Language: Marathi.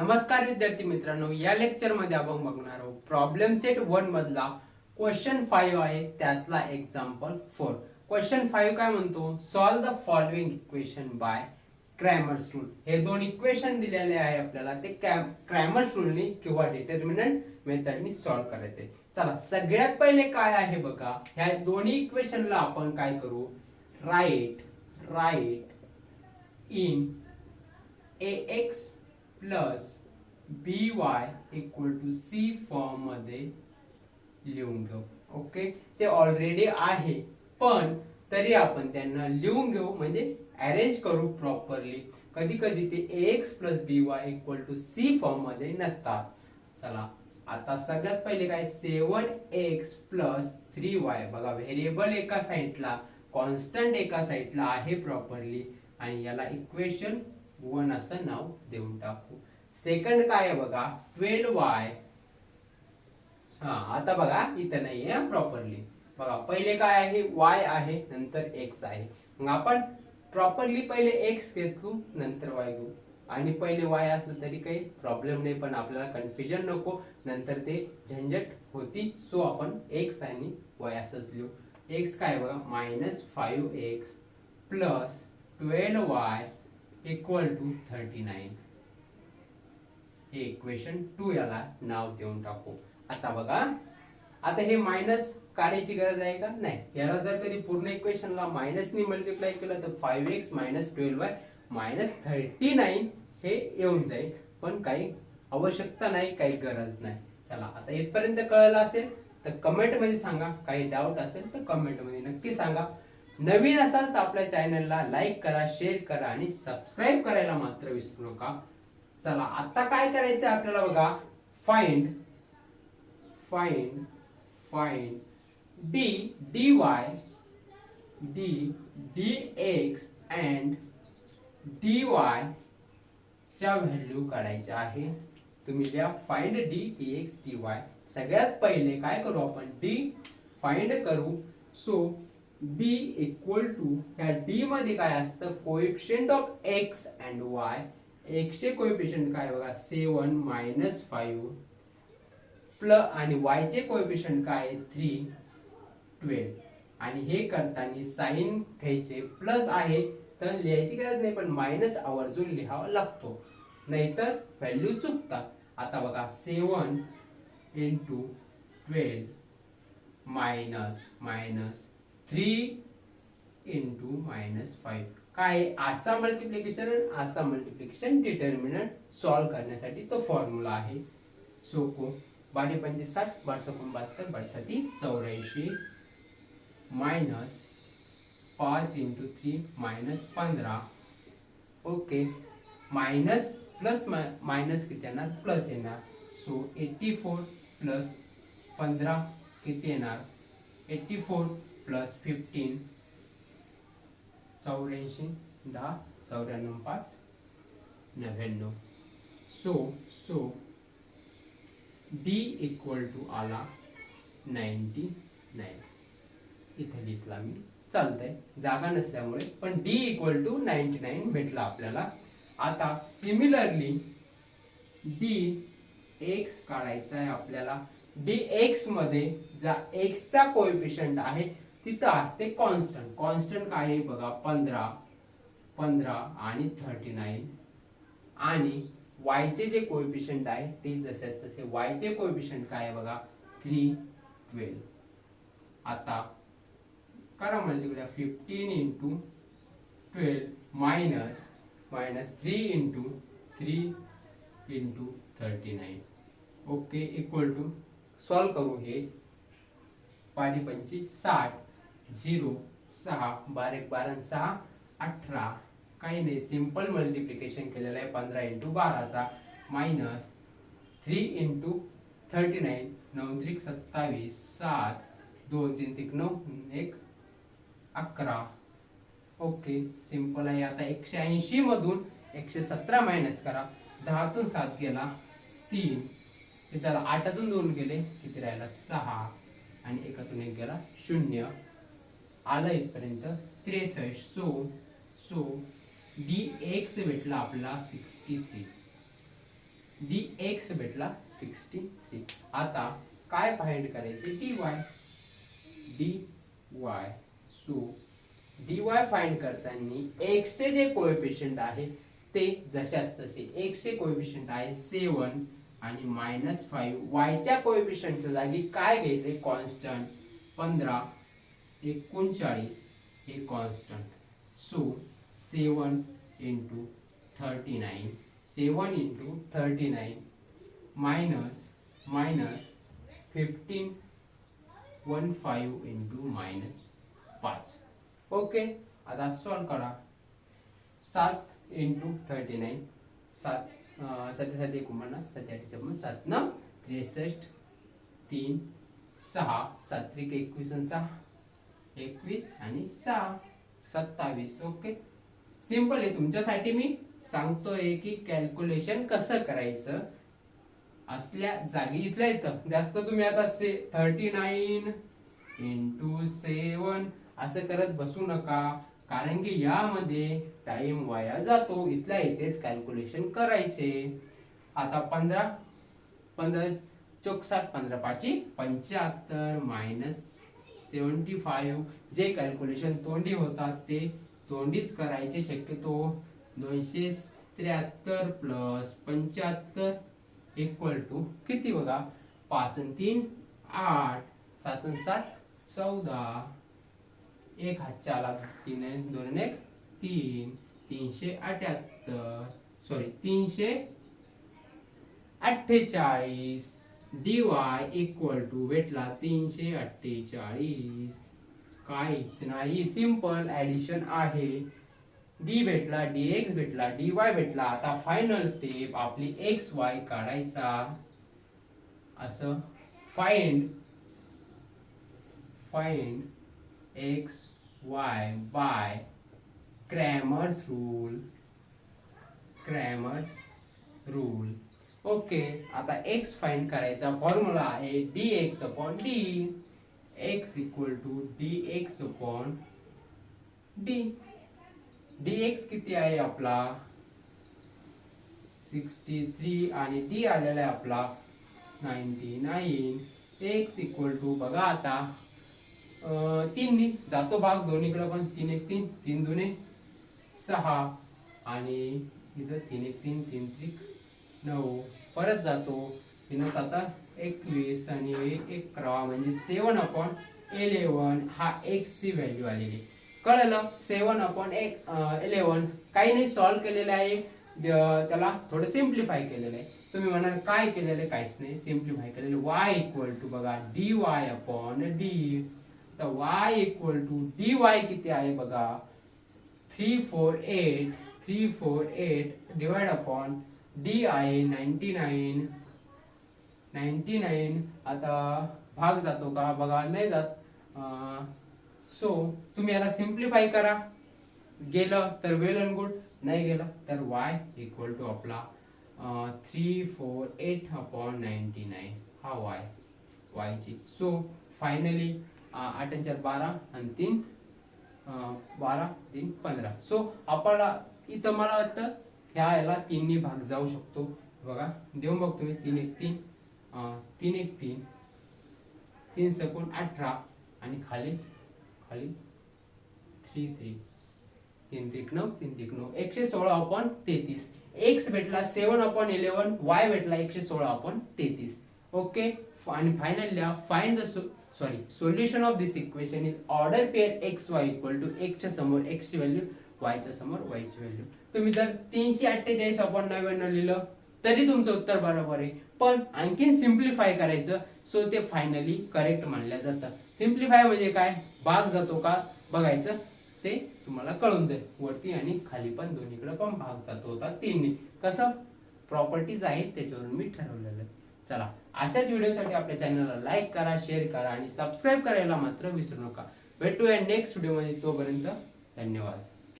नमस्कार विद्यार्थी मित्रांनो, या लेक्चर मध्ये आपण बघणार आहोत प्रॉब्लेम सेट 1 मधला क्वेश्चन 5 आहे, त्यातला एक्झाम्पल 4. क्वेश्चन 5 काय म्हणतो, solve the following equation by Cramer's rule. हे दोन इक्वेशन दिलेले आहे आपल्याला, ते क्रॅमर्स रूलनी किंवा डिटर्मिनंट मेथडनी सॉल्व करायचे. चला, सगळ्यात पहिले काय आहे बघा, ह्या दोन्ही इक्वेशनला आपण काय करू, write in ax plus by equal to c form मध्ये लिहून घेऊ. ओके, ते ऑलरेडी आहे, पण तरी आपण त्यांना लिहून घेऊ, म्हणजे अरेंज करू प्रॉपरली. कधी कधी ते ax plus by equal to c form मध्ये नसतात. चला, आता सगळ्यात पहिले काय, 7x प्लस 3y. बघा, व्हेरिएबल एका साईडला, कॉन्स्टंट एका साईडला आहे प्रॉपरली, आणि याला इक्वेशन 1 असं नाव देऊन टाकू. सेकंड काय आहे बघा, 12y. आता बघा इथं नाहीये प्रॉपरली. बघा, पहिले काय आहे, y आहे, नंतर x आहे. मग आपण प्रॉपरली पहिले x घेतो, नंतर y घेऊ. आणि पहिले y असलं तरी काही प्रॉब्लेम नाही, पण आपल्याला कन्फ्युजन नको, नंतर ते झंझट होती. सो आपण x आणि y असंच लिहू. x काय बघा, -5x plus 12y equal to 39. हे इक्वेशन 2 याला नाव देऊन टाकू. आता बघा, आता हे मायनस काढायची गरज आहे का, नाही. याला जर कधी पूर्ण इक्वेशनला मायनसनी मल्टिप्लाय केलं तर 5x - 12y - 39 हे येऊन जाईल, पण काही आवश्यकता नाही, काही गरज नाही. चला, आता इथपर्यंत कळलं असेल तर कमेंट मध्ये सांगा. काही डाऊट असेल तर कमेंट मध्ये नक्की सांगा. नवीन असाल तर आपल्या चॅनलला लाईक करा, शेअर करा आणि सबस्क्राईब करायला मात्र विसरू नका. चला, आता काय करायचं आपल्याला बघा, फाइंड dx and dy च्या व्हॅल्यू काढायच्या आहे. तुम्ही लिहा फाइंड dx dy. सगळ्यात पहिले काय करू आपण, d फाइंड करू. सो d इक्वल टू, ह्या d मध्ये काय असतं, coefficient of x and y. x चे कोएफिशिएंट काय बघा, 7 - 5 प्लस, आणि y चे कोएफिशिएंट काय, 3 12. आणि हे करताना साइन घ्यायचे, प्लस आहे तर लिहायची गरज नाही, पण मायनस आवर्जून लिहावा लागतो, नाहीतर व्हॅल्यू चुकतात. आता बघा, 7 × 12 मायनस 3 × -5. काय, असा मल्टिप्लिकेशन डिटर्मिनंट सॉल्व करण्यासाठी तो फॉर्म्युला आहे. सोको 12 × 5 = 60, 12 × 72, 12 × 84, minus 5 × 3 -15. Okay, minus plus minus किती येणार, प्लस येणार. सो 84 प्लस 15 किती येणार, 84 plus 15 84, 10, 94, 5, 99. So d equal to आला 99. इथे लिहितला मी, चालतंय जागा नसल्यामुळे, पण d इक्वल टू 99 भेटला आपल्याला. आता सिमिलरली dx काढायचा आहे आपल्याला. dx मध्ये जा x चा कोएफिशिएंट आहे तिथं असते कॉन्स्टंट काय आहे बघा, 15 आणि 39. आणि y चे जे कोएफिशिएंट आहे ते जसे तसे. y चे कोएफिशिएंट काय आहे बघा, 3 12. आता करा multiply, 15 × 12 minus 3 × 3 × 39. Okay, equal to, solve करू. हे 5 × 5 = 60, 0 6 12 12 6 18. काही नाही, सिंपल मल्टिप्लिकेशन केलेलं आहे 15 × 12 मायनस 3 × 39, 9 3 27, 7 2 3 3 9 1 11. ओके, सिंपल आहे. आता 180 मधून 117 मायनस करा. 10 तून 7 गेला 3, त्याला 8 तून 2 गेले, किती राहिला 6, आणि 1 तून 1 गेला 0. आलं इथपर्यंत 63. सो dx भेटला आपला 63. dx भेटला 63. आता काय फाइंड करायचे dy. सो dy फाइंड करताना x चे जे कोएफिशियंट आहे ते जशाच तसे. x चे कोएफिशियंट आहे 7 आणि -5. y च्या कोएफिशियंटच्या जागी काय घ्यायचे कॉन्स्टंट 15 39 हे constant. So 7 into 39 7 into 39 minus 15 into -5. Okay. आता सॉल्व करा. 7 into 39 7 7 7 49 7 8 56 7 9 63 3 6 7 3 21 आणि 6 21 आणि 6 27. ओके. सिंपल आहे. तुमच्यासाठी मी सांगतोय की कॅल्क्युलेशन कसं करायचं. असल्या जागी इथल्या इथं जास्त तुम्ही आता 39 into 7 असं करत बसू नका, कारण की यामध्ये टाइम वाया जातो. इथल्या इथेच कॅल्क्युलेशन करायचे. आता 15 15 चौक 7 15 5 75 -75. जे कॅल्क्युलेशन तोंडी होतात ते तोंडीच करायचे शक्यतो. 273 प्लस 75 इक्वल टू किती बघा. 5 आणि 3 8 7 आणि 7 14 एक हातच्या आला 3 आणि 2 आणि 1 3 378 सॉरी 348 dy इक्वल टू भेटला 348. काहीच नाही, सिंपल ऍडिशन आहे. d भेटला dx भेटला dy भेटला. आता फायनल स्टेप आपली एक्स वाय काढायचा. असं find x y by Cramer's rule. Okay. आता x फाइंड करायचा फॉर्म्युला आहे dx upon d. x equal to dx upon d. dx किती आहे आपला 63 आणि d आलेला आहे आपला 99. x इक्वल टू बघा आता 3 जातो भाग दोन्हीकडे पण 3 1 3 3 2 6 आणि इथं 3 1 3 3 3 9 परत जातो 3 7 21 आणि 11 म्हणजे 7/11 हा x ची व्हॅल्यू आलेली. कळलं. 7/11 काही नाही सॉल्व केलेलं आहे. त्याला थोडं सिम्प्लिफाय केलेलं आहे. तुम्ही म्हणाल काय केलेलं आहे. काहीच नाही, सिम्प्लिफाय केलेलं. y इक्वल टू बघा dy अपॉन d. तर y इक्वल टू dy किती आहे बघा 348 डिवाइड अपॉन d आहे 99. आता भाग जातो का बघा, नाही जात. सो तुम्ही याला सिम्प्लिफाय करा. गेलं तर वेल अँड गुड, नाही गेलं तर y इक्वल टू आपला 348/99 हा y ची. सो फायनली 8 आणि 4 12 आणि 3 12 3 15. सो आपल्याला इथं मला वाटतं ह्या याला 3 भाग जाऊ शकतो. बघा देऊन बघ तुम्ही 3 1 3 3 1 3 3 सकून 18 आणि खाली 3 3 3 3 9 3 3 9 116/33. x भेटला 7/11 y भेटला 116/33. ओके. आणि finally find the solution of this equation is order pair x y equal to x च्या समोर x ची व्हॅल्यू y च्या समोर y ची व्हॅल्यू. तुम्ही जर 348/99 लिहिलं तरी तुमचं उत्तर बरोबर आहे. पण आणखीन सिम्प्लिफाय करायचं. सो ते फायनली करेक्ट मानलं जातं. सिम्प्लिफाय म्हणजे काय, भाग जातो का बघायचं, ते तुम्हाला कळून जाईल. वरती आणि खाली पण दोन्हीकडे पण भाग जातो होता 3 कसं प्रॉपर्टीज आहेत त्याच्यावरून मी ठरवलेलं. चला, अशाच व्हिडिओसाठी आपल्या चॅनलला लाईक करा, शेअर करा आणि सबस्क्राईब करायला मात्र विसरू नका. भेटूया नेक्स्ट व्हिडिओ मध्ये. तोपर्यंत धन्यवाद.